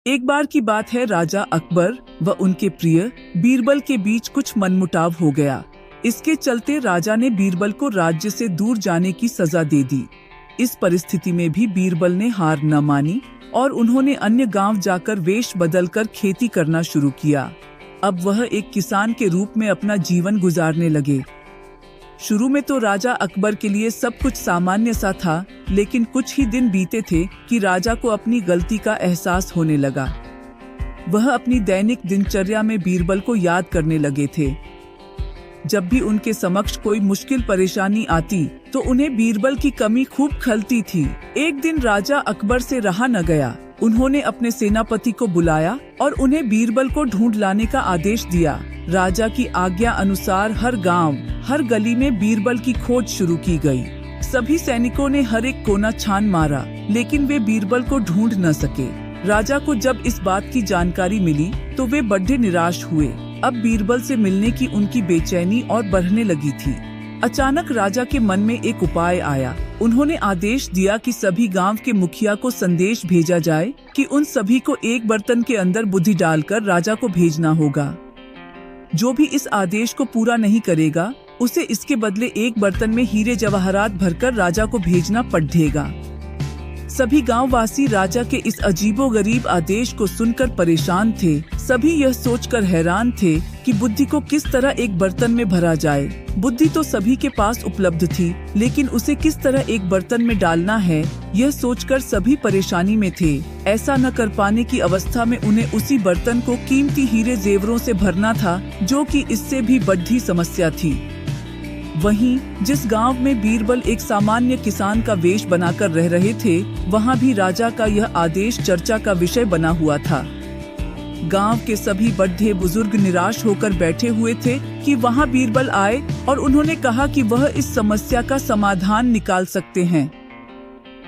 एक बार की बात है, राजा अकबर व उनके प्रिय बीरबल के बीच कुछ मनमुटाव हो गया। इसके चलते राजा ने बीरबल को राज्य से दूर जाने की सजा दे दी। इस परिस्थिति में भी बीरबल ने हार न मानी और उन्होंने अन्य गांव जाकर वेश बदलकर खेती करना शुरू किया। अब वह एक किसान के रूप में अपना जीवन गुजारने लगे। शुरू में तो राजा अकबर के लिए सब कुछ सामान्य सा था, लेकिन कुछ ही दिन बीते थे कि राजा को अपनी गलती का एहसास होने लगा। वह अपनी दैनिक दिनचर्या में बीरबल को याद करने लगे थे। जब भी उनके समक्ष कोई मुश्किल परेशानी आती तो उन्हें बीरबल की कमी खूब खलती थी। एक दिन राजा अकबर से रहा न गया। उन्होंने अपने सेनापति को बुलाया और उन्हें बीरबल को ढूंढ लाने का आदेश दिया। राजा की आज्ञा अनुसार हर गांव, हर गली में बीरबल की खोज शुरू की गई। सभी सैनिकों ने हर एक कोना छान मारा, लेकिन वे बीरबल को ढूंढ न सके। राजा को जब इस बात की जानकारी मिली तो वे बड़े निराश हुए। अब बीरबल से मिलने की उनकी बेचैनी और बढ़ने लगी थी। अचानक राजा के मन में एक उपाय आया। उन्होंने आदेश दिया कि सभी गांव के मुखिया को संदेश भेजा जाए कि उन सभी को एक बर्तन के अंदर बुद्धि डालकर राजा को भेजना होगा। जो भी इस आदेश को पूरा नहीं करेगा, उसे इसके बदले एक बर्तन में हीरे जवाहरात भरकर राजा को भेजना पड़ेगा। सभी गांववासी राजा के इस अजीबोगरीब आदेश को सुनकर परेशान थे। सभी यह सोचकर हैरान थे कि बुद्धि को किस तरह एक बर्तन में भरा जाए। बुद्धि तो सभी के पास उपलब्ध थी, लेकिन उसे किस तरह एक बर्तन में डालना है, यह सोचकर सभी परेशानी में थे। ऐसा न कर पाने की अवस्था में उन्हें उसी बर्तन को कीमती हीरे जेवरों से भरना था, जो कि इससे भी बड़ी समस्या थी। वहीं जिस गांव में बीरबल एक सामान्य किसान का वेश बनाकर रह रहे थे, वहां भी राजा का यह आदेश चर्चा का विषय बना हुआ था। गांव के सभी बड़े बुजुर्ग निराश होकर बैठे हुए थे कि वहां बीरबल आए और उन्होंने कहा कि वह इस समस्या का समाधान निकाल सकते हैं।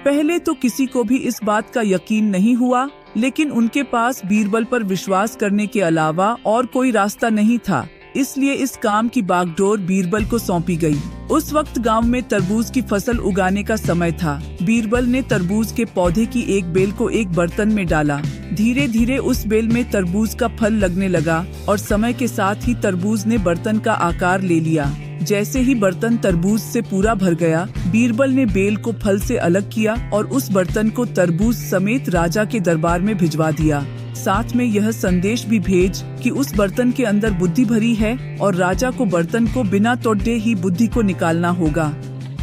पहले तो किसी को भी इस बात का यकीन नहीं हुआ, लेकिन उनके पास बीरबल पर विश्वास करने के अलावा और कोई रास्ता नहीं था। इसलिए इस काम की बागडोर बीरबल को सौंपी गई। उस वक्त गांव में तरबूज की फसल उगाने का समय था। बीरबल ने तरबूज के पौधे की एक बेल को एक बर्तन में डाला। धीरे धीरे उस बेल में तरबूज का फल लगने लगा और समय के साथ ही तरबूज ने बर्तन का आकार ले लिया। जैसे ही बर्तन तरबूज से पूरा भर गया, बीरबल ने बेल को फल से अलग किया और उस बर्तन को तरबूज समेत राजा के दरबार में भिजवा दिया। साथ में यह संदेश भी भेज कि उस बर्तन के अंदर बुद्धि भरी है और राजा को बर्तन को बिना तोड़े ही बुद्धि को निकालना होगा।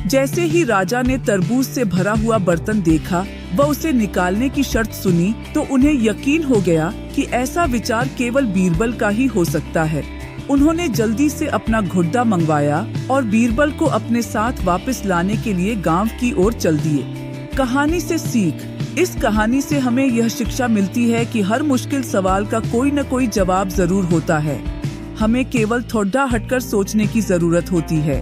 जैसे ही राजा ने तरबूज से भरा हुआ बर्तन देखा व उसे निकालने की शर्त सुनी, तो उन्हें यकीन हो गया कि ऐसा विचार केवल बीरबल का ही हो सकता है। उन्होंने जल्दी से अपना घोड़ा मंगवाया और बीरबल को अपने साथ वापस लाने के लिए गांव की ओर चल दिए। कहानी से सीख। इस कहानी से हमें यह शिक्षा मिलती है कि हर मुश्किल सवाल का कोई न कोई जवाब जरूर होता है। हमें केवल थोड़ा हटकर सोचने की जरूरत होती है।